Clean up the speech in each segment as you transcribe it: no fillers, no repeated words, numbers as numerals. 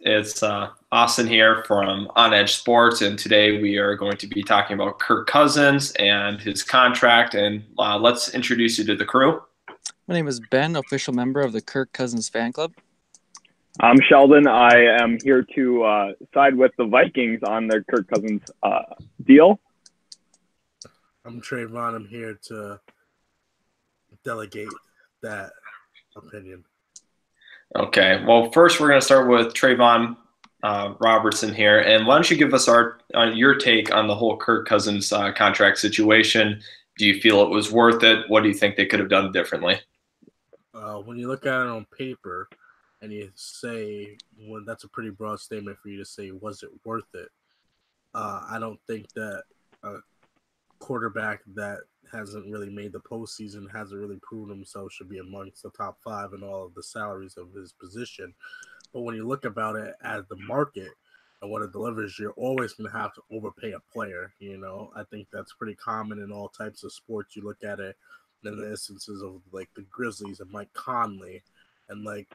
It's Austin here from OnEdge Sports, and today we are going to be talking about Kirk Cousins and his contract. And let's introduce you to the crew. My name is Ben, official member of the Kirk Cousins fan club. I'm Sheldon. I am here to side with the Vikings on their Kirk Cousins deal. I'm Trayvon. I'm here to delegate that opinion. Okay. Well, first we're going to start with Trayvon Robertson here, and why don't you give us your take on the whole Kirk Cousins contract situation? Do you feel it was worth it? What do you think they could have done differently? When you look at it on paper, and you say, well, that's a pretty broad statement for you to say, was it worth it? I don't think that a quarterback that hasn't really made the postseason, hasn't really proven himself, should be amongst the top 5 in all of the salaries of his position. But when you look about it as the market and what it delivers, you're always going to have to overpay a player. You know, I think that's pretty common in all types of sports. You look at it in the instances of like the Grizzlies and Mike Conley and like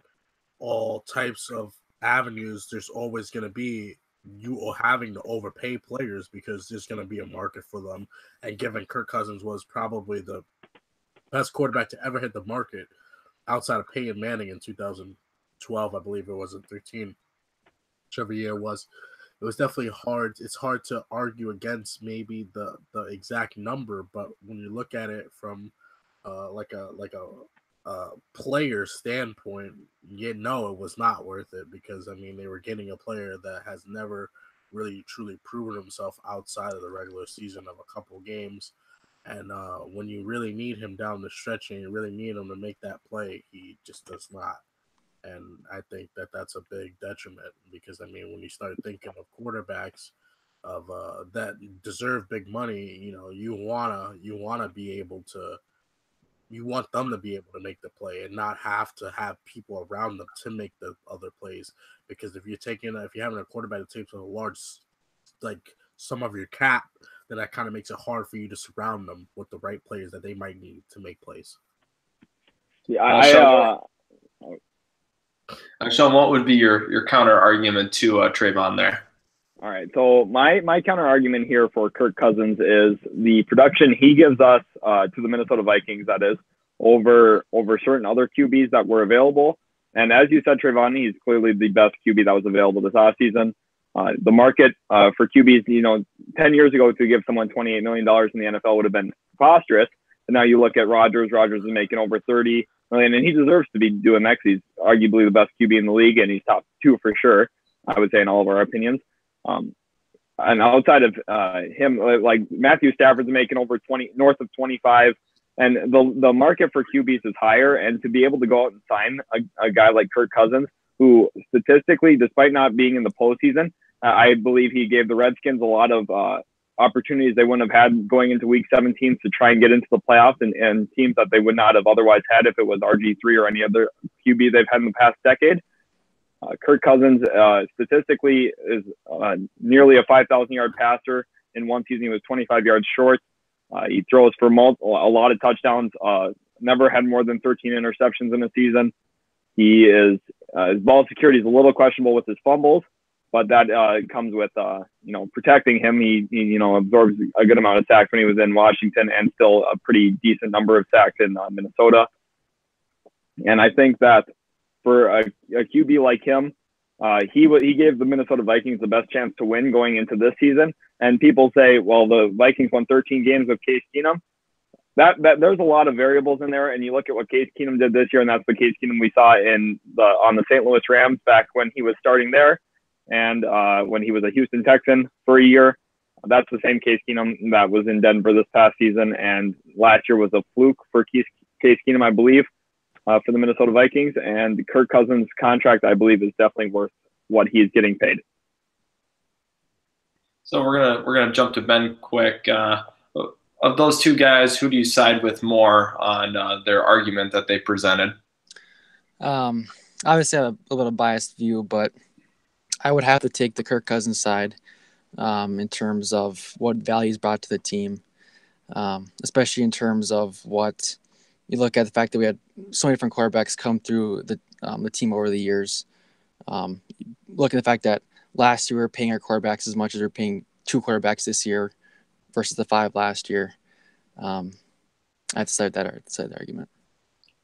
all types of avenues. There's always going to be you having to overpay players because there's going to be a market for them. And given Kirk Cousins was probably the best quarterback to ever hit the market outside of Peyton Manning in 2012, I believe it was, in 13, whichever year it was definitely hard. It's hard to argue against maybe the exact number, but when you look at it from like a player standpoint, it was not worth it because, I mean, they were getting a player that has never really truly proven himself outside of the regular season of a couple games. And when you really need him down the stretch and you really need him to make that play, he just does not. And I think that that's a big detriment because, I mean, when you start thinking of quarterbacks of that deserve big money, you know, you wanna be able to. You want them to be able to make the play and not have to have people around them to make the other plays. Because if you're having a quarterback that takes a large, like some of your cap, then that kind of makes it hard for you to surround them with the right players that they might need to make plays. Yeah, Sean, what would be your counter argument to Trayvon there? All right, so my counter argument here for Kirk Cousins is the production he gives us to the Minnesota Vikings, that is, over certain other QBs that were available. And as you said, Trayvon, he's clearly the best QB that was available this offseason. The market for QBs, 10 years ago to give someone $28 million in the NFL would have been preposterous. And now you look at Rodgers. Rodgers is making over $30 million, and he deserves to be doing that because he's arguably the best QB in the league, and he's top 2 for sure, I would say, in all of our opinions. And outside of him, like Matthew Stafford's making over 20, north of 25, and the market for QBs is higher. And to be able to go out and sign a guy like Kirk Cousins, who statistically, despite not being in the postseason, I believe he gave the Redskins a lot of opportunities they wouldn't have had going into Week 17 to try and get into the playoffs and teams that they would not have otherwise had if it was RG3 or any other QB they've had in the past decade. Kirk Cousins statistically is nearly a 5,000-yard passer. In one season, he was 25 yards short. He throws for a lot of touchdowns, never had more than 13 interceptions in a season. His ball security is a little questionable with his fumbles, but that comes with, protecting him. He absorbs a good amount of sacks when he was in Washington and still a pretty decent number of sacks in Minnesota. And I think that for a QB like him, he gave the Minnesota Vikings the best chance to win going into this season. And people say, well, the Vikings won 13 games with Case Keenum. That there's a lot of variables in there, and you look at what Case Keenum did this year, and that's the Case Keenum we saw on the St. Louis Rams back when he was starting there, and when he was a Houston Texan for a year. That's the same Case Keenum that was in Denver this past season, and last year was a fluke for Case Keenum, I believe, for the Minnesota Vikings. And Kirk Cousins' contract, I believe, is definitely worth what he's getting paid. So we're gonna jump to Ben quick. Of those two guys, who do you side with more on their argument that they presented? Obviously, I have a little biased view, but I would have to take the Kirk Cousins side in terms of what value he's brought to the team, especially in terms of what you look at the fact that we had so many different quarterbacks come through the team over the years. Look at the fact that last year we were paying our quarterbacks as much as we're paying 2 quarterbacks this year versus the 5 last year. I have to cite that argument.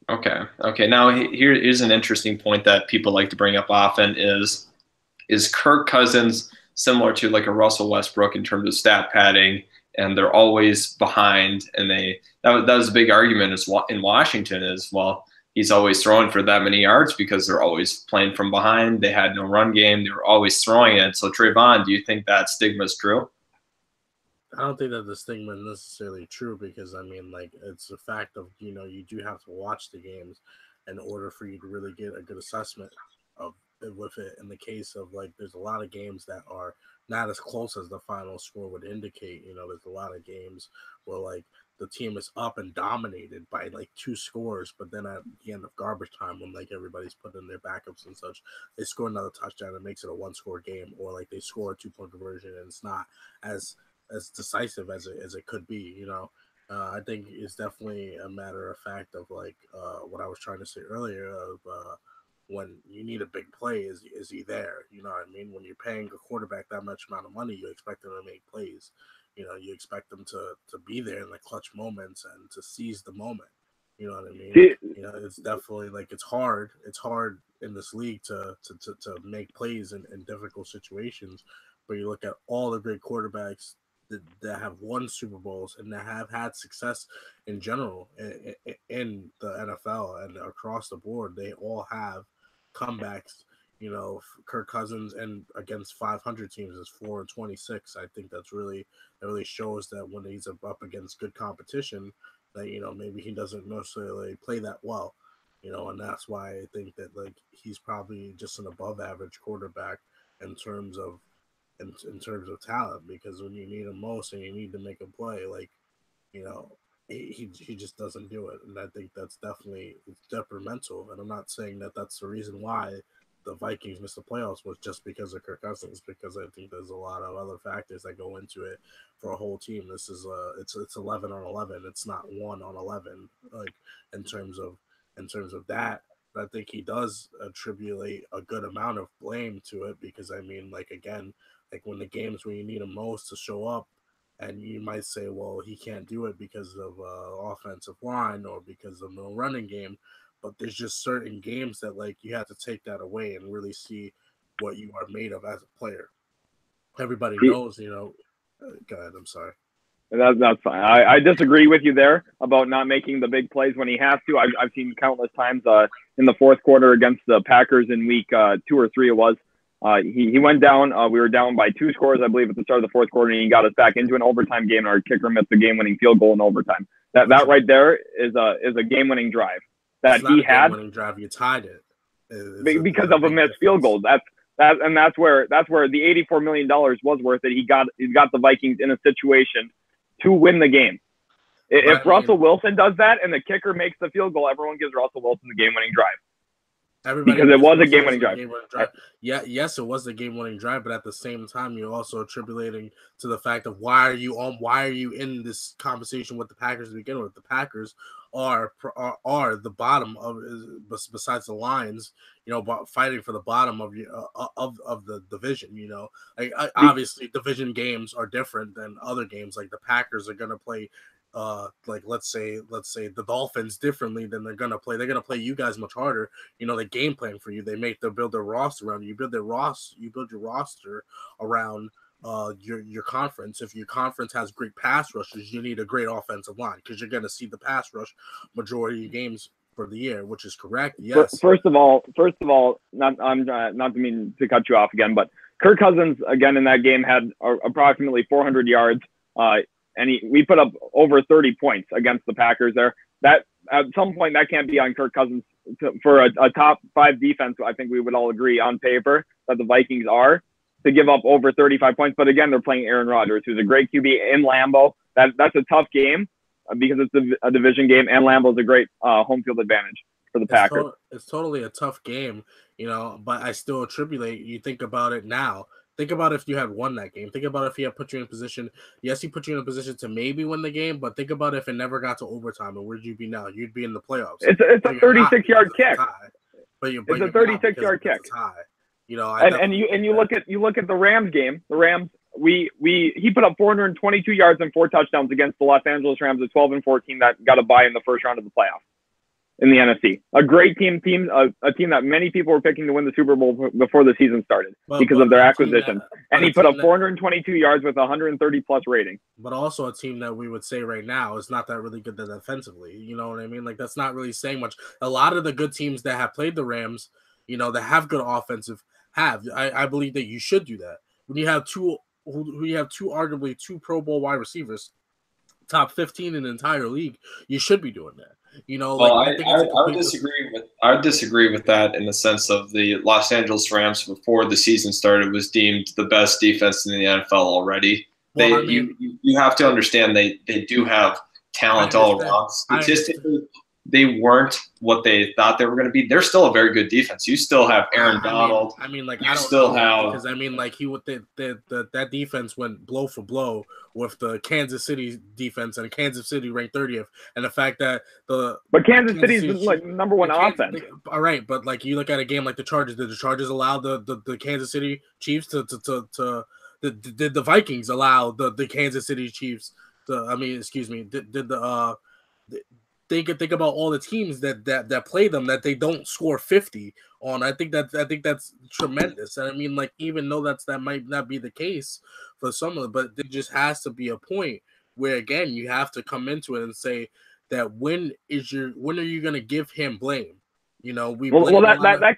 Okay. Now here's an interesting point that people like to bring up often is Kirk Cousins similar to like a Russell Westbrook in terms of stat padding, and they're always behind, and that was a big argument in Washington is, well, he's always throwing for that many yards because they're always playing from behind. They had no run game. They were always throwing it. So Trayvon, do you think that stigma is true? I don't think that the stigma is necessarily true because, I mean, like, it's a fact of, you do have to watch the games in order for you to really get a good assessment of with it. In the case of, like, there's a lot of games that are not as close as the final score would indicate. There's a lot of games where, like, the team is up and dominated by, like, 2 scores, but then at the end of garbage time when, like, everybody's putting their backups and such, they score another touchdown and makes it a 1-score game, or, like, they score a 2-point conversion and it's not as decisive as it could be. I think it's definitely a matter of fact of, like, what I was trying to say earlier of when you need a big play, is he there? You know what I mean? When you're paying a quarterback that much amount of money, you expect them to make plays. You expect them to be there in the clutch moments and to seize the moment. You know what I mean? It's definitely, like, it's hard. It's hard in this league to make plays in difficult situations. But you look at all the great quarterbacks that have won Super Bowls and that have had success in general in the NFL and across the board. They all have comebacks. Kirk Cousins and against 500 teams is 4-26. I think that really shows that when he's up against good competition, that maybe he doesn't necessarily play that well. And that's why I think that, like, he's probably just an above average quarterback in terms of talent, because when you need him most and you need to make a play, like, he just doesn't do it. And I think that's definitely detrimental. And I'm not saying that that's the reason why the Vikings missed the playoffs was just because of Kirk Cousins, because I think there's a lot of other factors that go into it for a whole team. This is it's 11 on 11. It's not 1 on 11, like, in terms of that. But I think he does attribute a good amount of blame to it, because, I mean, like, again, like, when the games where you need him most to show up, and you might say, well, he can't do it because of offensive line or because of no running game. But there's just certain games that, like, you have to take that away and really see what you are made of as a player. Everybody knows, go ahead. I'm sorry. That's fine. I disagree with you there about not making the big plays when he has to. I've seen countless times in the fourth quarter against the Packers in week 2 or 3 it was. He went down. We were down by 2 scores, I believe, at the start of the fourth quarter, and he got us back into an overtime game, and our kicker missed the game-winning field goal in overtime. That right there is a game-winning drive that he had. Game-winning drive, you tied it because of a missed field goal. That's where the $84 million was worth it. He got the Vikings in a situation to win the game. If Russell Wilson does that and the kicker makes the field goal, everyone gives Russell Wilson the game-winning drive. Because it was a game-winning drive. Yeah, yes, it was the game-winning drive, but at the same time, you're also attributing to the fact of why are you in this conversation with the Packers to begin with? The Packers are the bottom of, besides the Lions, fighting for the bottom of the division. Like, obviously division games are different than other games. Like, the Packers are going to play. Like, let's say the Dolphins differently than they're gonna play. They're gonna play you guys much harder. They game plan for you. They'll build their roster around you. You build your roster around your conference. If your conference has great pass rushes, you need a great offensive line, because you're gonna see the pass rush majority of games for the year, which is correct. Yes. First of all, not to mean to cut you off again, but Kirk Cousins again in that game had approximately 400 yards. And we put up over 30 points against the Packers there. That at some point that can't be on Kirk Cousins for a top 5 defense. I think we would all agree on paper that the Vikings are, to give up over 35 points. But again, they're playing Aaron Rodgers, who's a great QB in Lambeau. That's a tough game because it's a division game, and Lambeau's a great home field advantage for the Packers. It's totally a tough game, but I still attribute. You think about it now. Think about if you had won that game. Think about if he had put you in a position. Yes, he put you in a position to maybe win the game, but think about if it never got to overtime, and where'd you be now? You'd be in the playoffs. It's a 36-yard kick. It's a 36-yard kick. You know, and you look at the Rams game. The Rams, he put up 422 yards and 4 touchdowns against the Los Angeles Rams at 12-14 that got a bye in the first round of the playoffs in the NFC. A great team, a team that many people were picking to win the Super Bowl before the season started because of their acquisition. And he put up 422 yards with 130 plus rating. But also a team that we would say right now is not that really good defensively. You know what I mean? Like, that's not really saying much. A lot of the good teams that have played the Rams, you know, that have good offensive I believe that you should do that. When you have arguably two Pro Bowl wide receivers, top 15 in the entire league, you should be doing that. You know, well, I would disagree with that in the sense of the Los Angeles Rams before the season started was deemed the best defense in the NFL already. Well, you have to understand they do have talent all around. Statistically, they weren't what they thought they were going to be. They're still a very good defense. You still have Aaron Donald. I don't know, because that defense went blow for blow with the Kansas City defense, and Kansas City ranked 30th, and the fact that Kansas City's like number one offense. All right, but like you look at a game like the Chargers. Did the Chargers allow the Kansas City Chiefs did the Vikings allow the Kansas City Chiefs think about all the teams that play them that they don't score 50 on. I think that's tremendous. And I mean, like, even though that might not be the case for some of them, but there just has to be a point where, again, you have to come into it and say that when are you going to give him blame? You know, that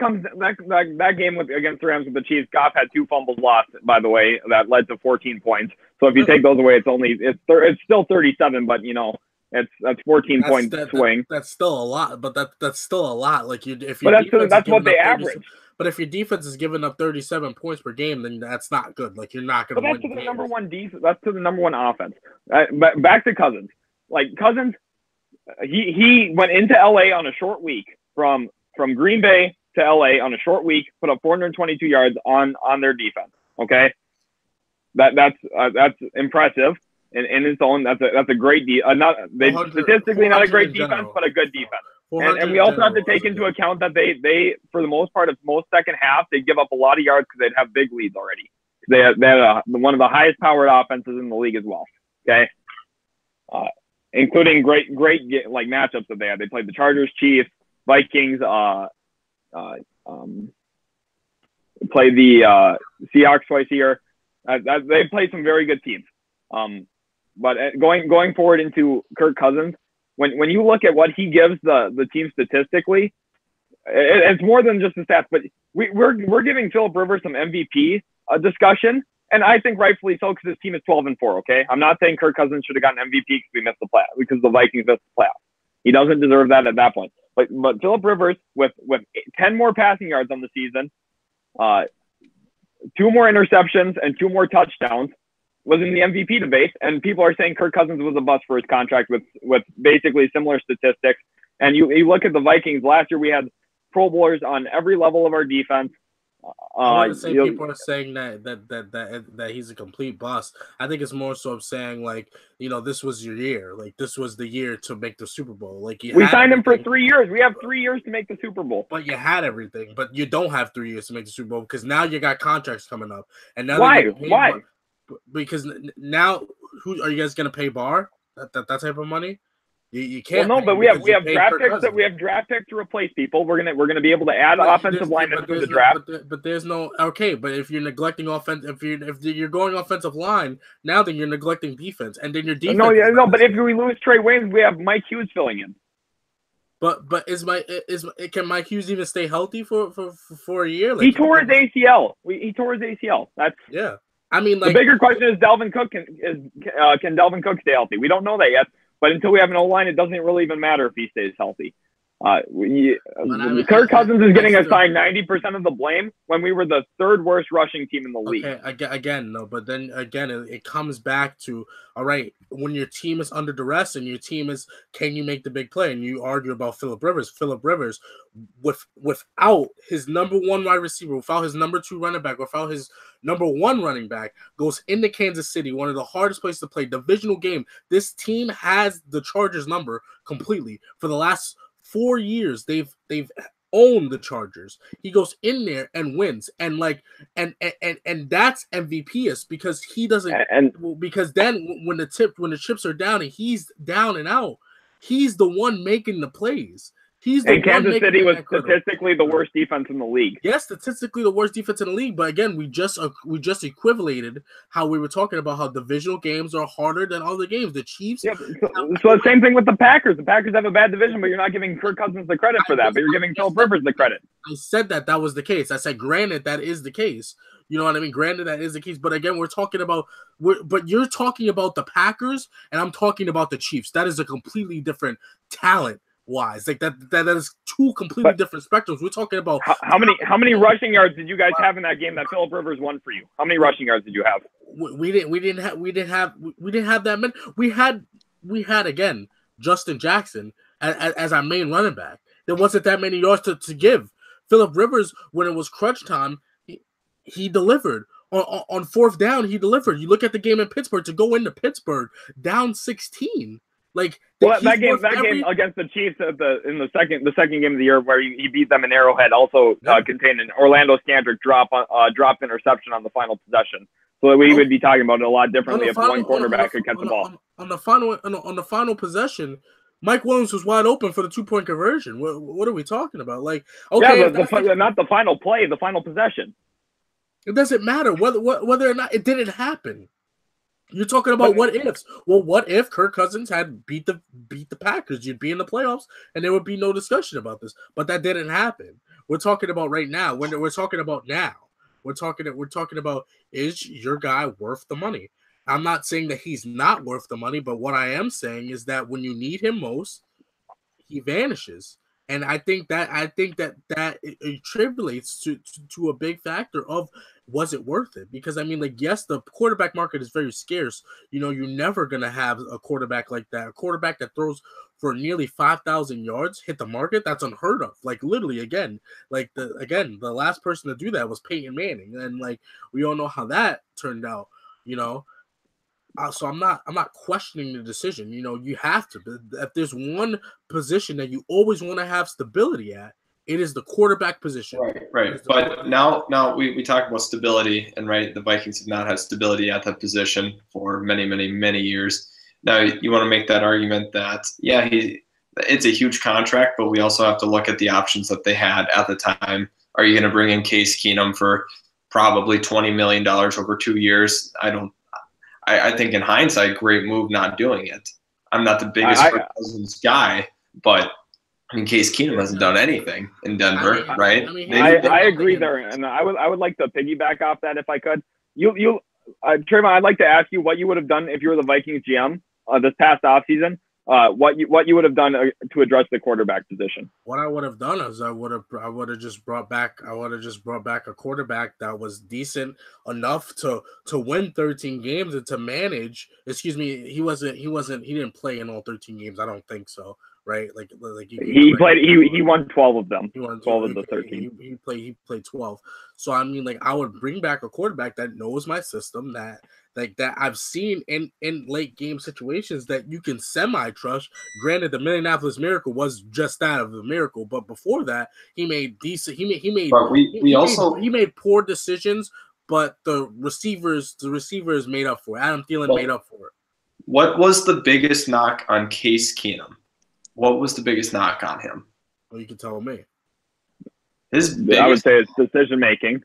game against the Rams with the Chiefs, Goff had 2 fumbles lost, by the way, that led to 14 points. So if you take those away, it's still 37, but you know, that's 14 point swing. That's still a lot, but that's still a lot. Like that's what they average. But if your defense is giving up 37 points per game, then that's not good. Like, you're not going to win. That's to the number one defense. That's to the number one offense. But back to Cousins. Like, Cousins, he went into LA on a short week from Green Bay to LA on a short week, put up 422 yards on their defense. Okay, that's impressive. In its own, that's a great statistically not a great defense, but a good defense. And we also have to take into account that they for the most part of most second half, they give up a lot of yards because they'd have big leads already. They had one of the highest powered offenses in the league as well. Okay, including great like matchups that they had. They played the Chargers, Chiefs, Vikings. Played the Seahawks twice a year. They played some very good teams. But going forward into Kirk Cousins, when you look at what he gives the team statistically, it's more than just the stats. But we're giving Philip Rivers some MVP discussion, and I think rightfully so because his team is 12-4. Okay, I'm not saying Kirk Cousins should have gotten MVP because we missed the playoff because the Vikings missed the playoff. He doesn't deserve that at that point. But Philip Rivers with 10 more passing yards on the season, 2 more interceptions and 2 more touchdowns, was in the MVP debate, and people are saying Kirk Cousins was a bust for his contract with basically similar statistics. And you look at the Vikings last year, we had Pro Bowlers on every level of our defense. I wouldn't say people are saying that he's a complete bust. I think it's more so of saying, like, you know, this was your year. Like, this was the year to make the Super Bowl. Like, we signed him for 3 years. We have 3 years to make the Super Bowl. But you had everything. But you don't have 3 years to make the Super Bowl because now you got contracts coming up. And now why? Because now, who are you guys going to pay Barr? That type of money? You can't. Well, no, but we have draft picks to replace people. We're gonna be able to add offensive linemen through the draft. But there's no okay. But if you're neglecting offense, if you're going offensive line now, then you're neglecting defense, and then your defense. No. But if we lose Trey Waynes, we have Mike Hughes filling in. But can Mike Hughes even stay healthy for a year? Like, he tore his ACL. He tore his ACL. Yeah. I mean, like, the bigger question is Dalvin Cook can Dalvin Cook stay healthy? We don't know that yet. But until we have an O-line, it doesn't really even matter if he stays healthy. Kirk Cousins is getting assigned 90% of the blame when we were the 3rd worst rushing team in the league. Okay, again, no, but then again, it comes back to, all right, when your team is under duress and your team is, can you make the big play? And you argue about Philip Rivers. Philip Rivers, without his number 1 wide receiver, without his number 2 running back, without his number 1 running back, goes into Kansas City, one of the hardest places to play, divisional game. This team has the Chargers number completely. For the last 4 years, they've own the Chargers. He goes in there and wins, and that's MVP-ist because he doesn't. Because then when the chips are down and he's down and out, he's the one making the plays. He's the and Kansas City was statistically the worst defense in the league. Yes, statistically the worst defense in the league. But again, we just equivalated how we were talking about how divisional games are harder than other games. The Chiefs. Yeah, so the same thing with the Packers. The Packers have a bad division, but you're not giving Kirk Cousins the credit for that. But you're giving Philip Rivers the credit. I said that was the case. I said, granted, that is the case. You know what I mean? Granted, that is the case. But again, but you're talking about the Packers, and I'm talking about the Chiefs. That is a completely different talent. Wise, like that is two completely different spectrums. We're talking about how many rushing yards did you guys have in that game that Philip Rivers won for you? How many rushing yards did you have? We didn't have that many. We had again Justin Jackson as our main running back. There wasn't that many yards to give. Philip Rivers, when it was crunch time, he delivered. On fourth down, he delivered. You look at the game in Pittsburgh, to go into Pittsburgh down 16. Like that game against the Chiefs in the second game of the year where he beat them in Arrowhead also contained an Orlando Scandrick drop interception on the final possession. So we would be talking about it a lot differently if one quarterback could catch the ball. On the final possession, Mike Williams was wide open for the 2-point conversion. What are we talking about? Like, okay, yeah, not the final play, the final possession. It doesn't matter whether or not it didn't happen. You're talking about what ifs. Well, what if Kirk Cousins had beat the Packers? You'd be in the playoffs, and there would be no discussion about this. But that didn't happen. We're talking about right now. We're talking about now. We're talking about, is your guy worth the money? I'm not saying that he's not worth the money, but what I am saying is that when you need him most, he vanishes. And I think that it attributes to a big factor of, was it worth it? Because I mean, like, yes, the quarterback market is very scarce. You know, you're never gonna have a quarterback like that. A quarterback that throws for nearly 5,000 yards hit the market. That's unheard of. Like, literally, again, the last person to do that was Peyton Manning, and like we all know how that turned out. You know. So I'm not questioning the decision. You know, you have to. If there's one position that you always want to have stability at, it is the quarterback position. Right. But now we talk about stability, and right, the Vikings have not had stability at that position for many, many, many years. Now you want to make that argument that it's a huge contract, but we also have to look at the options that they had at the time. Are you going to bring in Case Keenum for probably $20 million over 2 years? I think in hindsight, great move not doing it. I'm not the biggest Kirk Cousins guy, but I mean, Case Keenum hasn't done anything in Denver, right? I agree there, and I would like to piggyback off that if I could. Trayvon, I'd like to ask you what you would have done if you were the Vikings GM this past offseason. What you would have done to address the quarterback position? What I would have done is I would have just brought back a quarterback that was decent enough to win 13 games and to manage. Excuse me, he didn't play in all 13 games. I don't think so. Right? Like he won 12 of them. He won 12 of the 13. He played 12. So I mean, like, I would bring back a quarterback that knows my system, that I've seen in late game situations that you can semi-trust. Granted, the Minneapolis Miracle was just that of a miracle, but before that, he made decent. He made poor decisions, but the receivers made up for it. Adam Thielen made up for it. What was the biggest knock on Case Keenum? What was the biggest knock on him? Well, you can tell me. I would say it's decision making.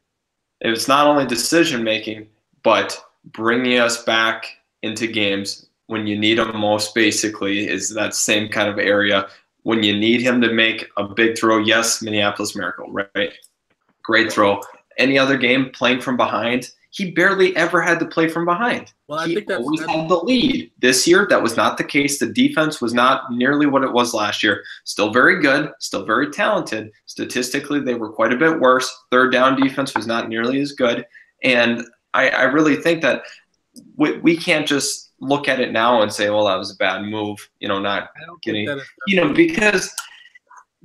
It's not only decision making, but bringing us back into games when you need him most, basically, is that same kind of area. When you need him to make a big throw, yes, Minneapolis Miracle, right? Great throw. Any other game, playing from behind, he barely ever had to play from behind. Well, I he think always had the lead. This year, that was not the case. The defense was not nearly what it was last year. Still very good, still very talented. Statistically, they were quite a bit worse. Third down defense was not nearly as good. And I really think that we can't just look at it now and say, well, that was a bad move, not getting, because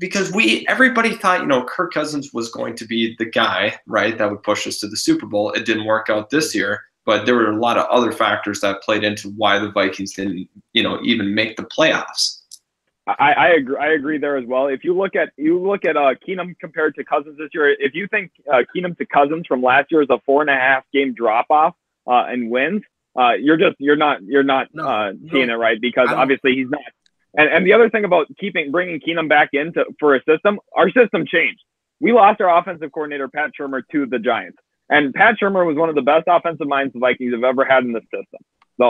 everybody thought, Kirk Cousins was going to be the guy, right, that would push us to the Super Bowl. It didn't work out this year, but there were a lot of other factors that played into why the Vikings didn't, even make the playoffs. I agree. I agree there as well. If you look at Keenum compared to Cousins this year, if you think Keenum to Cousins from last year is a 4.5 game drop off and wins, you're not seeing it right, because obviously he's not. And the other thing about bringing Keenum back in for a system, our system changed. We lost our offensive coordinator Pat Shurmur to the Giants, and Pat Shurmur was one of the best offensive minds the Vikings have ever had in the system.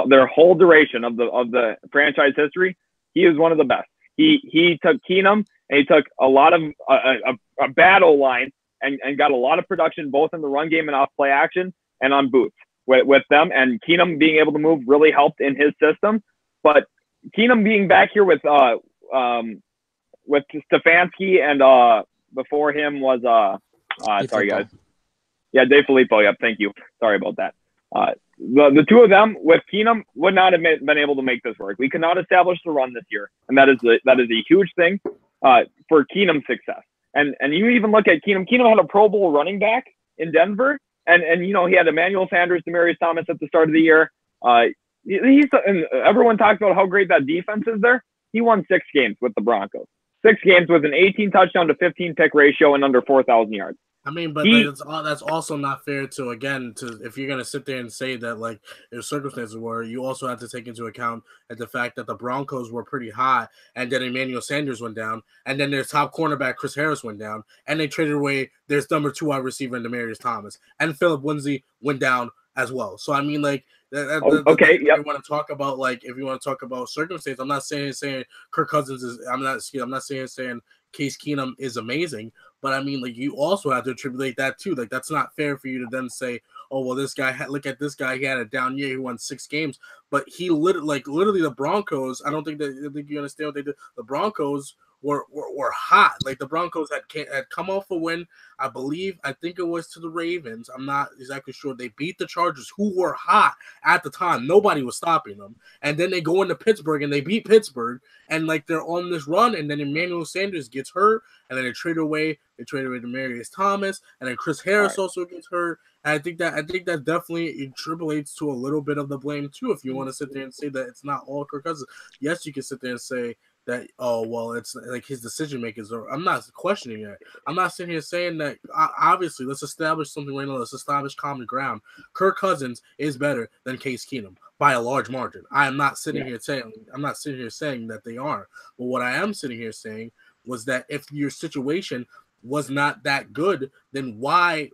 Their whole duration of the franchise history, he is one of the best. He took Keenum and he took a lot of a bad O-line and got a lot of production both in the run game and off play action and on boots with them. And Keenum being able to move really helped in his system. But Keenum being back here with Stefanski and before him was sorry guys, Dave Filippo. Yep, thank you. Sorry about that. The two of them with Keenum would not have been able to make this work. We could not establish the run this year, and that is a huge thing for Keenum's success. And you even look at Keenum. Keenum had a Pro Bowl running back in Denver, and he had Emmanuel Sanders, Demaryius Thomas at the start of the year. And everyone talks about how great that defense is there. He won 6 games with the Broncos. 6 games with an 18 touchdown to 15 pick ratio and under 4,000 yards. I mean, but that's also not fair to if you're going to sit there and say that, like, if circumstances were, you also have to take into account the fact that the Broncos were pretty hot, and then Emmanuel Sanders went down, and then their top cornerback, Chris Harris, went down, and they traded away their number 2 wide receiver in Demaryius Thomas, and Phillip Lindsay went down as well. So, I mean, like, okay, if you want to talk about, like, if you want to talk about circumstance, I'm not saying Kirk Cousins is, I'm not saying Case Keenum is amazing, but I mean, like, you also have to attribute that too. Like, that's not fair for you to then say, oh, well, this guy, look at this guy, he had a down year, he won 6 games, but he literally the Broncos, I think you understand what they did. The Broncos were hot. Like, the Broncos had come off a win, I think it was to the Ravens. I'm not exactly sure. They beat the Chargers, who were hot at the time. Nobody was stopping them. And then they go into Pittsburgh and they beat Pittsburgh, and like, they're on this run, and then Emmanuel Sanders gets hurt, and then they trade away Demaryius Thomas, and then Chris Harris also gets hurt. And I think that definitely attributes to a little bit of the blame too. If you want to sit there and say that it's not all Kirk Cousins, yes, you can sit there and say that, oh, well, it's like his decision makers. I'm not questioning that. I'm not sitting here saying that. Obviously, let's establish something right now. Let's establish common ground. Kirk Cousins is better than Case Keenum by a large margin. I'm not sitting here saying that they are. But what I am sitting here saying was that if your situation was not that good, then why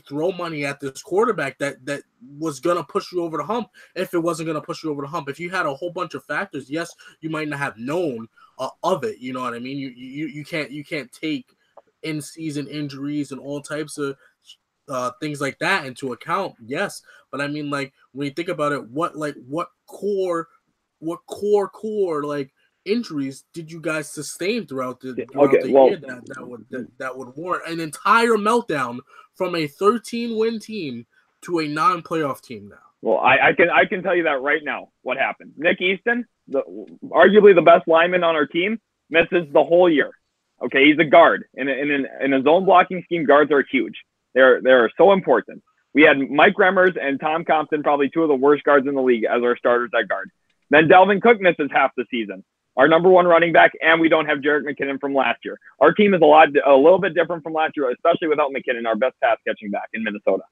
throw money at this quarterback that was gonna push you over the hump if it wasn't gonna push you over the hump? If you had a whole bunch of factors, yes, you might not have known of it. You know what I mean? You can't take in-season injuries and all types of things like that into account. Yes, but I mean, like, when you think about it, what core like injuries did you guys sustain throughout the year that would warrant an entire meltdown from a 13-win team to a non-playoff team now? Well, I can tell you that right now. What happened? Nick Easton, arguably the best lineman on our team, misses the whole year. Okay, he's a guard. In a zone blocking scheme, guards are huge. They're so important. We had Mike Remmers and Tom Compton, probably 2 of the worst guards in the league, as our starters at guard. Then Dalvin Cook misses half the season, our number 1 running back, and we don't have Jerick McKinnon from last year. Our team is a little bit different from last year, especially without McKinnon, our best pass catching back in Minnesota.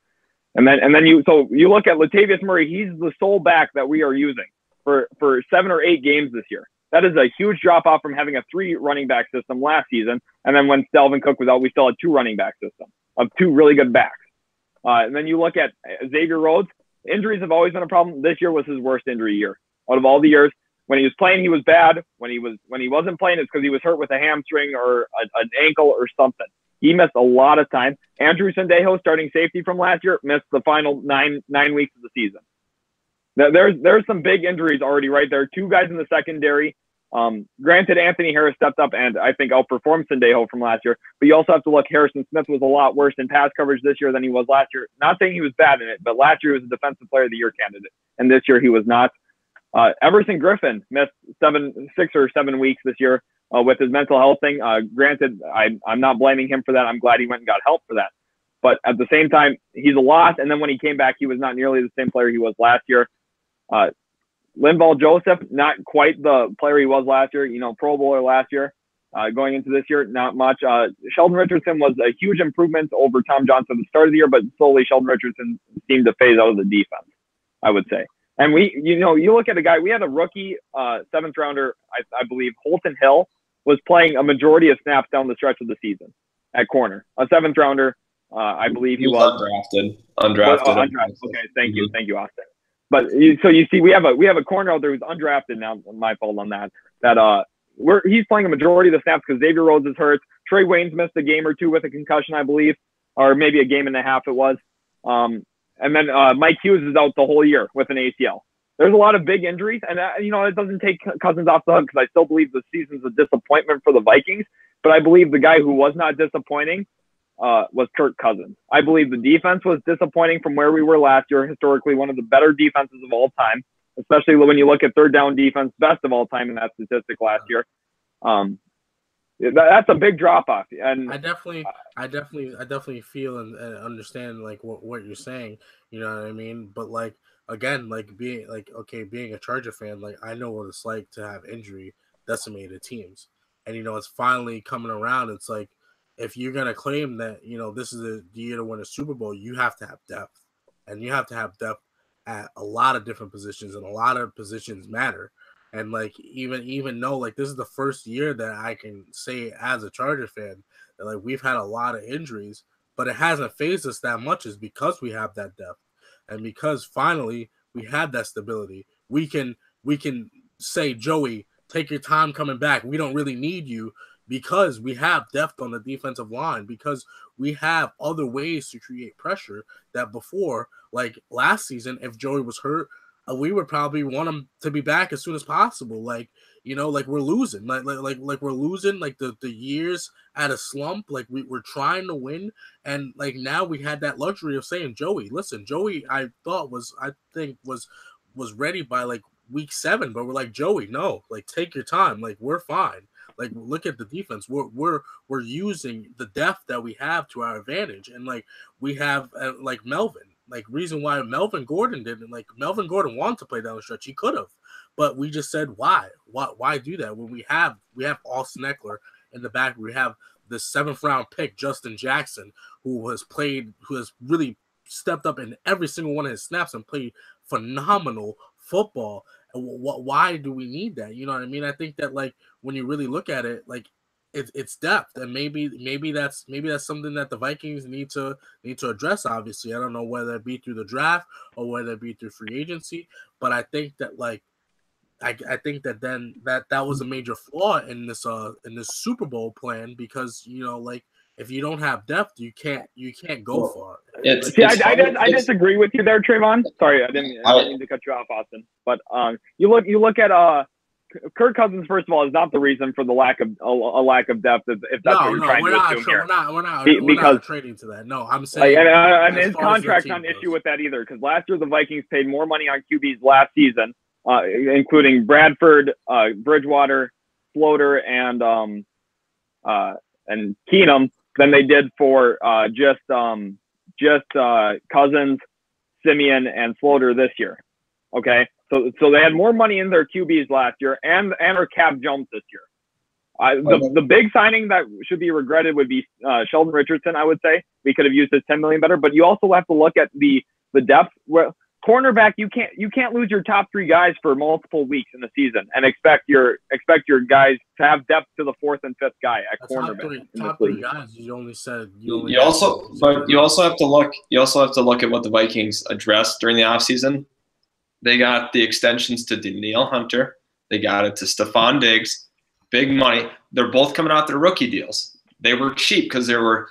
And then you look at Latavius Murray. He's the sole back that we are using for 7 or 8 games this year. That is a huge drop off from having a 3 running back system last season. And then when Dalvin Cook was out, we still had 2 running back system of 2 really good backs. And then you look at Xavier Rhodes. Injuries have always been a problem. This year was his worst injury year out of all the years. When he was playing, he was bad. When he wasn't playing, it's because he was hurt with a hamstring or an ankle or something. He missed a lot of time. Andrew Sendejo, starting safety from last year, missed the final nine weeks of the season. Now, there's some big injuries already right there. 2 guys in the secondary. Granted, Anthony Harris stepped up and I think outperformed Sendejo from last year. But you also have to look, Harrison Smith was a lot worse in pass coverage this year than he was last year. Not saying he was bad in it, but last year he was a Defensive Player of the Year candidate. And this year he was not. Everson Griffin missed 6 or 7 weeks this year with his mental health thing. Granted, I'm not blaming him for that. I'm glad he went and got help for that. But at the same time, he's a loss. And then when he came back, he was not nearly the same player he was last year. Linval Joseph, not quite the player he was last year. Pro Bowler last year. Going into this year, not much. Sheldon Richardson was a huge improvement over Tom Johnson at the start of the year, but slowly Sheldon Richardson seemed to phase out of the defense, I would say. And you look at a guy, we had a rookie 7th rounder, I believe, Holton Hill, was playing a majority of snaps down the stretch of the season at corner. A 7th rounder, I believe he was. Undrafted. Okay, thank you, Austin. But so you see, we have a corner out there who's undrafted now. My fault on that. He's playing a majority of the snaps because Xavier Rhodes is hurt. Trey Waynes missed a game or two with a concussion, I believe, or maybe a game and a half it was. And then Mike Hughes is out the whole year with an ACL. There's a lot of big injuries, and it doesn't take Cousins off the hook because I still believe the season's a disappointment for the Vikings. But I believe the guy who was not disappointing was Kirk Cousins. I believe the defense was disappointing from where we were last year. Historically, one of the better defenses of all time, especially when you look at third down defense, best of all time in that statistic last year. That's a big drop off, and I definitely feel and understand like what you're saying. You know what I mean? But like again, like being a Charger fan, like I know what it's like to have injury decimated teams, and it's finally coming around. It's like if you're gonna claim that this is the year to win a Super Bowl, you have to have depth, and you have to have depth at a lot of different positions, and a lot of positions matter. And like even though like this is the first year that I can say as a Charger fan that like we've had a lot of injuries, but it hasn't phased us that much is because we have that depth, and because finally we have that stability. We can say, Joey, take your time coming back. We don't really need you because we have depth on the defensive line, because we have other ways to create pressure that before, like last season, if Joey was hurt, we would probably want him to be back as soon as possible. Like, like we're losing, like we're losing like the years at a slump. Like we're trying to win. And like now we had that luxury of saying, Joey, listen, Joey, I think was ready by like week 7, but we're like, Joey, no, like take your time. Like we're fine. Like look at the defense. We're using the depth that we have to our advantage. And like we have like Melvin. Like reason why Melvin Gordon didn't, like Melvin Gordon wanted to play down the stretch. He could have, but we just said, why do that when we have Austin Eckler in the back? We have the 7th round pick, Justin Jackson, who has really stepped up in every single one of his snaps and played phenomenal football. And why do we need that? You know what I mean? I think that like when you really look at it, like it's depth, and maybe that's something that the Vikings need to address. Obviously, I don't know whether it be through the draft or whether it be through free agency, but I think that like I think that then that was a major flaw in this Super Bowl plan, because like if you don't have depth, you can't go far. I disagree with you there, Trayvon. Sorry, I didn't mean to cut you off, Austin. But you look at Kirk Cousins, first of all, is not the reason for the lack of depth. If that's what you're trying to assume here. We're not trading to that. No, I'm saying and his contract's not an issue with that either, because last year the Vikings paid more money on QBs last season, including Bradford, Bridgewater, Floater, and Keenum, than they did for just Cousins, Simeon, and Floater this year. Okay. So they had more money in their QBs last year and our cap jumped this year. The big signing that should be regretted would be Sheldon Richardson, I would say. We could have used his $10 million better, but you also have to look at the depth. Where cornerback, you can't lose your top 3 guys for multiple weeks in the season and expect your guys to have depth to the 4th and 5th guy at cornerback. Top three guys. You also have to look at what the Vikings addressed during the offseason. They got the extensions to Danielle Hunter. They got it to Stephon Diggs. Big money. They're both coming out their rookie deals. They were cheap because there were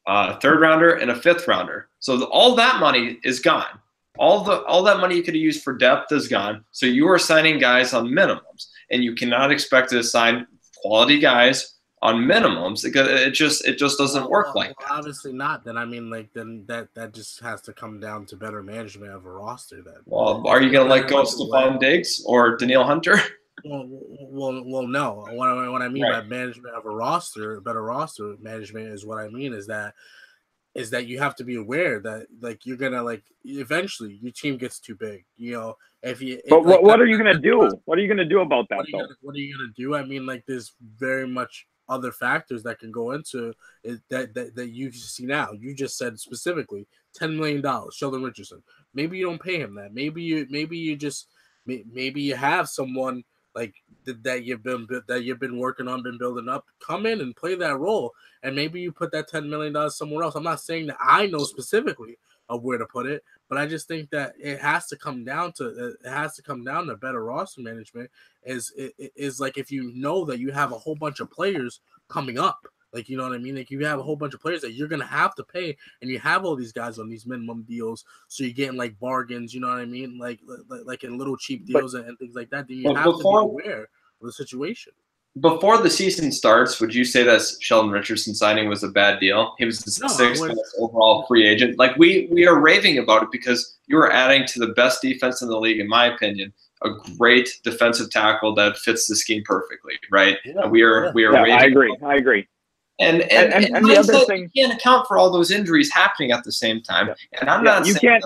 a 3rd rounder and a 5th rounder. So all that money is gone. All that money you could have used for depth is gone. So you are signing guys on minimums, and you cannot expect to sign quality guys on minimums because it just doesn't work like that. Obviously not. Then I mean, like then that just has to come down to better management of a roster. Then. Well, are you going to let go of Stephon Diggs or Danielle Hunter? Well, no. What I mean by management of a roster, better roster management is what I mean is that is that you have to be aware that like you're gonna like eventually your team gets too big. You know, But like what are you gonna do? What are you gonna do about that though? what are you gonna do? I mean, like there's very much other factors that can go into it that you see now. You just said specifically $10 million, Sheldon Richardson. Maybe you don't pay him that. Maybe you just maybe you have someone like that you've been working on, been building up, come in and play that role, and maybe you put that $10 million somewhere else. I'm not saying that I know specifically of where to put it, but I just think that it has to come down to better roster management. Is like if you know that you have a whole bunch of players coming up. Like, you know what I mean? Like, you have a whole bunch of players that you're going to have to pay, and you have all these guys on these minimum deals, so you're getting, like, bargains, you know what I mean? Like in little cheap deals and things like that. Then you have to be aware of the situation. Before the season starts, would you say that Sheldon Richardson signing was a bad deal? He was the sixth overall free agent. Like, we are raving about it because you are adding to the best defense in the league, in my opinion, a great defensive tackle that fits the scheme perfectly, right? Yeah. We are raving. I agree. And the other thing, you can't account for all those injuries happening at the same time. Yeah. And I'm not saying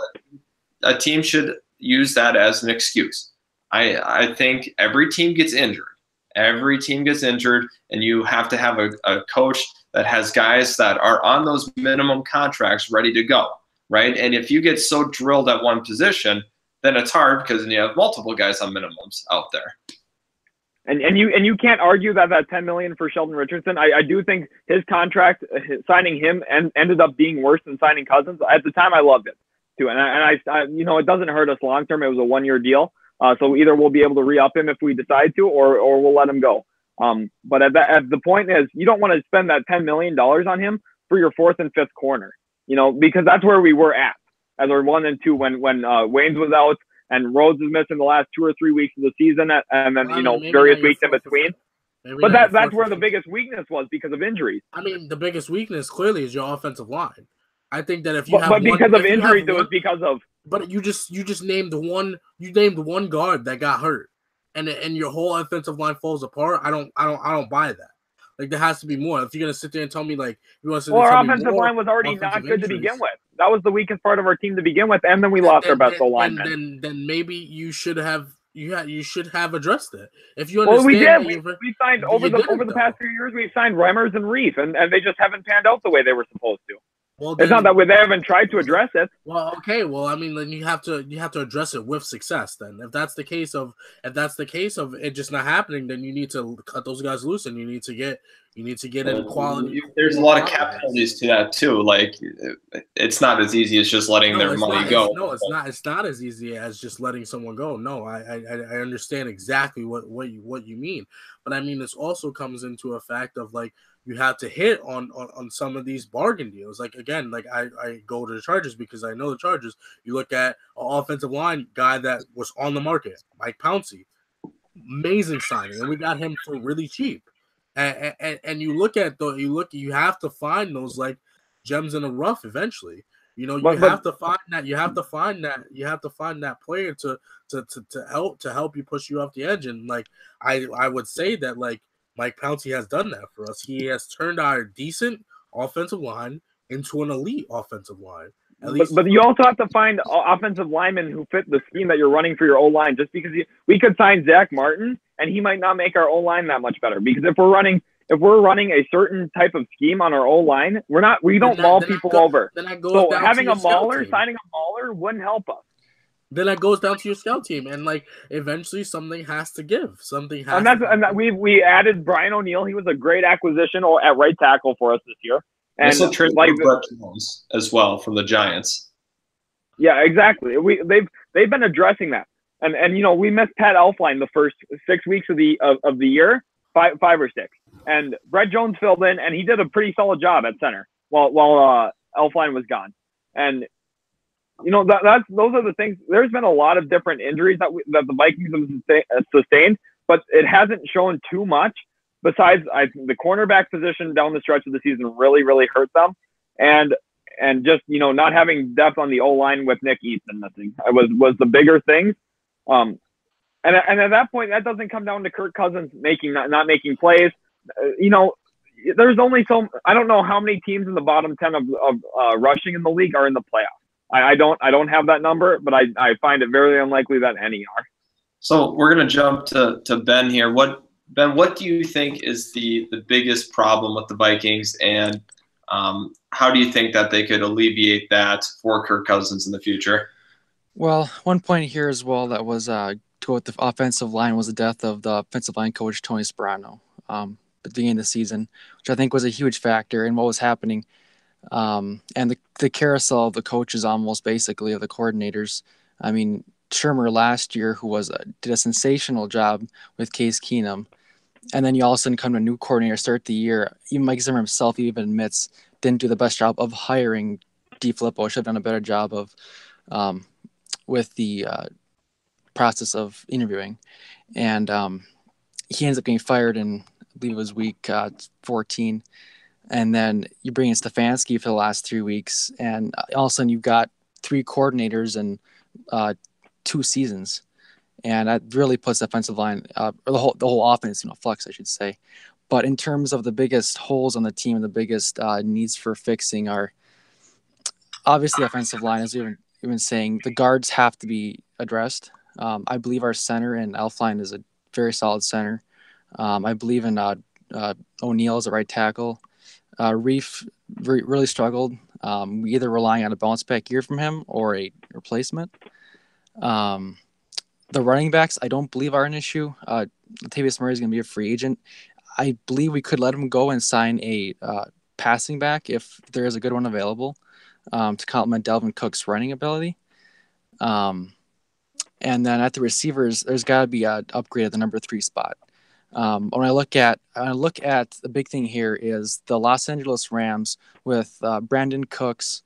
that a team should use that as an excuse. I think every team gets injured. Every team gets injured, and you have to have a coach that has guys that are on those minimum contracts ready to go, right? And if you get so drilled at one position, then it's hard because then you have multiple guys on minimums out there. And you can't argue that $10 million for Sheldon Richardson. I do think his contract, signing him, ended up being worse than signing Cousins. At the time, I loved it too, and I you know, it doesn't hurt us long term. It was a 1-year deal, so either we'll be able to re-up him if we decide to, or we'll let him go. But at the point is, you don't want to spend that $10 million on him for your 4th and 5th corner, you know, because that's where we were at as our 1 and 2 when Waynes was out. And Rhodes is missing the last 2 or 3 weeks of the season, and then, you know, various weeks in between. But that's where the biggest weakness was because of injuries. I mean, the biggest weakness clearly is your offensive line. I think that if you but because of injuries, it was because of. But you just named one guard that got hurt, and your whole offensive line falls apart. I don't buy that. Like, there has to be more. If you're gonna sit there and tell me, like, you want to sit there and tell me our offensive line was already not good to begin with. That was the weakest part of our team to begin with, and then we lost our best lineman. Then maybe you should have addressed it. If you understand, we did. We signed over the past few years. We've signed Remmers and Reef, and they just haven't panned out the way they were supposed to. Well, it's not that they haven't tried to address it. Well, okay. Well, I mean, then you have to address it with success. Then, if that's the case of it just not happening, then you need to cut those guys loose, and you need to get in quality. There's a lot of cap penalties to that too. Like, it's not as easy as just letting their money go. It's not as easy as just letting someone go. No, I understand exactly what you mean, but I mean, this also comes into a fact of, like, you have to hit on some of these bargain deals. Like, again, like I go to the Chargers because I know the Chargers. You look at an offensive line guy that was on the market, Mike Pouncey, amazing signing, and we got him for really cheap. And you look at you have to find those, like, gems in the rough eventually. You know, you have to find that player to help you push you off the edge. And, like, I would say that, like, Mike Pouncey has done that for us. He has turned our decent offensive line into an elite offensive line. But you also have to find offensive linemen who fit the scheme that you're running for your O-line. Just because we could sign Zach Martin, and he might not make our O-line that much better. Because if we're running a certain type of scheme on our O-line, we don't maul people over. So having a mauler, signing a mauler wouldn't help us. Then that goes down to your scout team, and, like, eventually something has to give. We added Brian O'Neill. He was a great acquisition at right tackle for us this year. And also traded for Brett Jones as well from the Giants. Yeah, exactly. They've been addressing that, and you know, we missed Pat Elflein the first 6 weeks of the year, five or six, and Brett Jones filled in, and he did a pretty solid job at center while Elflein was gone, and. You know, those are the things. There's been a lot of different injuries that the Vikings have sustained, but it hasn't shown too much. Besides, the cornerback position down the stretch of the season really, really hurt them, and just, you know, not having depth on the O-line with Nick Easton missing was the bigger thing. And at that point, that doesn't come down to Kirk Cousins not making plays. You know, there's only I don't know how many teams in the bottom 10 of rushing in the league are in the playoffs. I don't have that number, but I find it very unlikely that any are. So we're going to jump to Ben here. Ben, what do you think is the biggest problem with the Vikings, and how do you think that they could alleviate that for Kirk Cousins in the future? Well, one point here as well that was to go with the offensive line was the death of the offensive line coach, Tony Sparano, at the beginning of the season, which I think was a huge factor in what was happening. And the carousel of the coaches, almost basically, of the coordinators. I mean, Shermer last year, who did a sensational job with Case Keenum, and then you all of a sudden come to a new coordinator, start the year. Even Mike Zimmer himself even admits didn't do the best job of hiring D. Filippo. Should have done a better job of with the process of interviewing, and he ends up getting fired in, I believe it was week 14. And then you bring in Stefanski for the last 3 weeks, and all of a sudden you've got 3 coordinators and 2 seasons, and that really puts the offensive line, or the whole offense, flux, I should say. But in terms of the biggest holes on the team, the biggest needs for fixing are obviously offensive line, as we've been saying. The guards have to be addressed. I believe our center in Elflein is a very solid center. I believe in O'Neal as a right tackle. Reef really struggled. We either relying on a bounce back year from him or a replacement. The running backs, I don't believe are an issue. Latavius Murray is going to be a free agent. I believe we could let him go and sign a passing back if there is a good one available to complement Dalvin Cook's running ability. And then at the receivers, there's got to be an upgrade at the number 3 spot. When I look at the big thing here is the Los Angeles Rams with Brandon Cooks,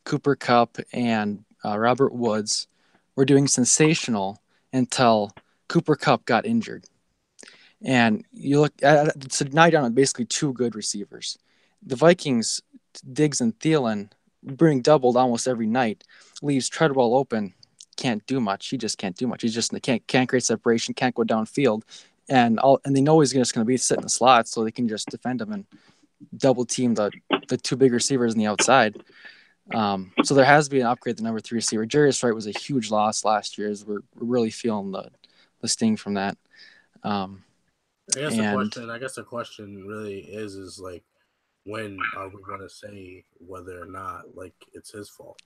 Cooper Kupp, and Robert Woods were doing sensational until Cooper Kupp got injured. And you look at so now you're down to basically 2 good receivers. The Vikings, Diggs and Thielen, being doubled almost every night, leaves Treadwell open. Can't do much. He just can't do much. He just can't create separation, can't go downfield, and they know he's just going to be sitting in the slot, so they can just defend him and double team the 2 big receivers on the outside. So there has to be an upgrade at the number 3 receiver. Jarius Wright was a huge loss last year, as we're really feeling the sting from that. I guess the question really is like, when are we going to say whether or not like it's his fault?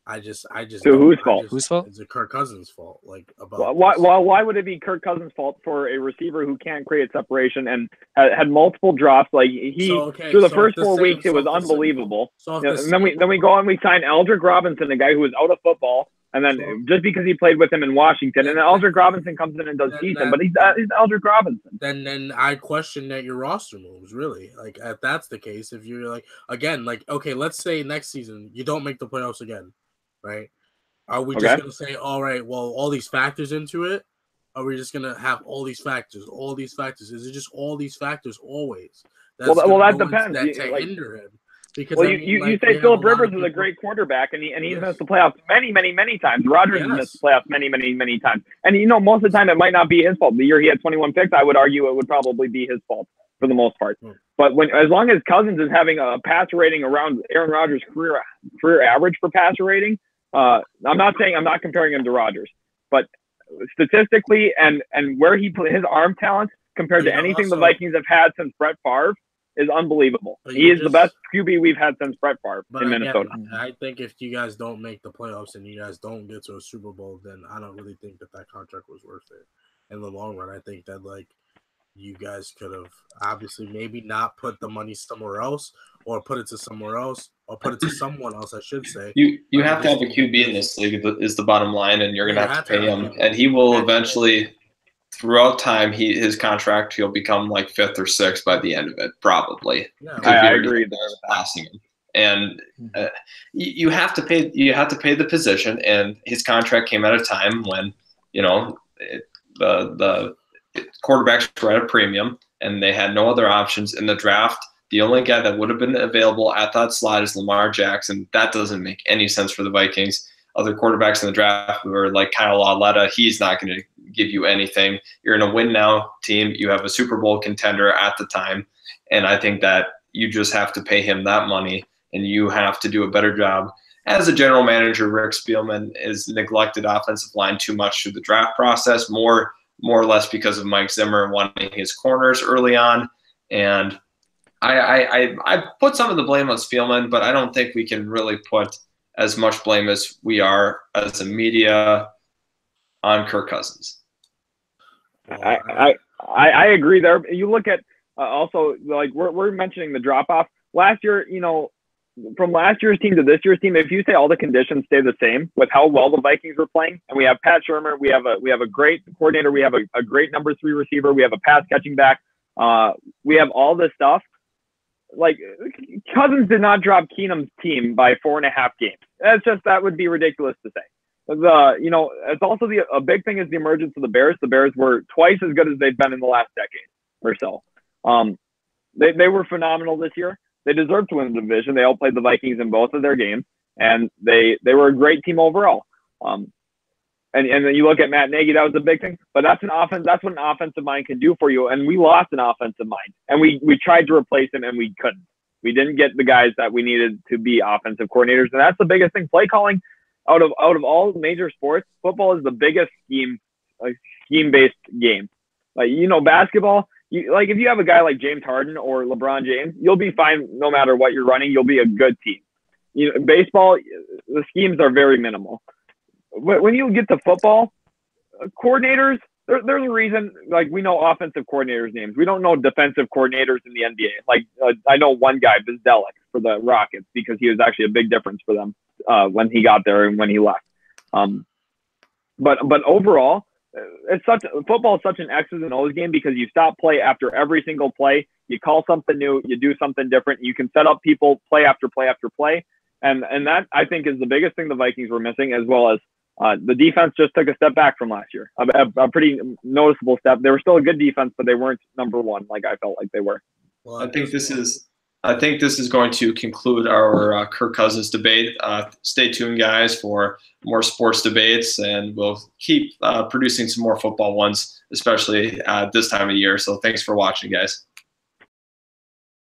I just. So whose fault? Whose fault? It's Kirk Cousins' fault. Like about why would it be Kirk Cousins' fault for a receiver who can't create separation and had multiple drops? Like through the first 4 weeks, it was unbelievable. And then we go and we sign Aldrick Robinson, a guy who was out of football, and then just because he played with him in Washington, and then Aldrick Robinson comes in and does decent, but he's Aldrick Robinson. Then I question that your roster moves, really. Like if that's the case, if you're like again, like okay, let's say next season you don't make the playoffs again. Right? Are we just going to say, all right, well, all these factors into it? Are we just going to have all these factors? Is it just all these factors always? That depends. To hinder him. Because you say Philip Rivers is a great quarterback, and he's missed the playoffs many, many, many times. Rodgers has missed the playoffs many, many, many times. And, most of the time it might not be his fault. The year he had 21 picks, I would argue it would probably be his fault for the most part. But as long as Cousins is having a passer rating around Aaron Rodgers' career average for passer rating, I'm not comparing him to Rodgers, but statistically and where he his arm talent compared to anything the Vikings have had since Brett Favre is unbelievable. He is the best QB we've had since Brett Favre in Minnesota. I think if you guys don't make the playoffs and you guys don't get to a Super Bowl, then I don't really think that contract was worth it in the long run. I think that like you guys could have obviously maybe not put the money somewhere else, or put it to somewhere else, or put it to someone else, I should say. You have to have a QB in this league is the bottom line, and you're going to have to pay him. And he will eventually, throughout time, his contract, he'll become like 5th or 6th by the end of it, probably. Yeah, I agree. Passing him. And you have to pay the position, and his contract came at a time when, the quarterbacks were at a premium, and they had no other options in the draft. The only guy that would have been available at that slot is Lamar Jackson. That doesn't make any sense for the Vikings. Other quarterbacks in the draft were like Kyle Lauletta. He's not going to give you anything. You're in a win now team. You have a Super Bowl contender at the time. And I think that you just have to pay him that money, and you have to do a better job. As a general manager, Rick Spielman is neglected offensive line too much through the draft process, more or less because of Mike Zimmer wanting his corners early on. And I put some of the blame on Spielman, but I don't think we can really put as much blame as we are as a media on Kirk Cousins. I agree there. You look at also, like, we're mentioning the drop off last year. You know, from last year's team to this year's team, if you say all the conditions stay the same with how well the Vikings were playing, and we have Pat Shurmur, we have a great coordinator, we have a great number 3 receiver, we have a pass catching back, we have all this stuff. Like, Cousins did not drop Keenum's team by 4.5 games. That would be ridiculous to say. You know, it's also a big thing is the emergence of the Bears. The Bears were twice as good as they've been in the last decade or so. They were phenomenal this year. They deserved to win the division. They outplayed the Vikings in both of their games, and they were a great team overall. And then you look at Matt Nagy, that was a big thing. But that's what an offensive mind can do for you. And we lost an offensive mind, and we tried to replace him, and we couldn't. We didn't get the guys that we needed to be offensive coordinators, and that's the biggest thing. Play calling, out of all major sports, football is the biggest scheme-based game. Like, you know, basketball, like, if you have a guy like James Harden or LeBron James, you'll be fine no matter what you're running. You'll be a good team. You know, baseball, the schemes are very minimal. When you get to football, coordinators, there's a reason, like, we know offensive coordinators' names. We don't know defensive coordinators in the NBA. Like, I know one guy, Vizdelek, for the Rockets, because he was actually a big difference for them when he got there and when he left. But overall, football is such an X's and O's game, because you stop play after every single play. You call something new. You do something different. You can set up people play after play after play. And that, I think, is the biggest thing the Vikings were missing, as well as the defense just took a step back from last year, a pretty noticeable step. They were still a good defense, but they weren't number one like I felt like they were. Well, I think this is going to conclude our Kirk Cousins debate. Stay tuned, guys, for more sports debates, and we'll keep producing some more football ones, especially this time of year. So thanks for watching, guys.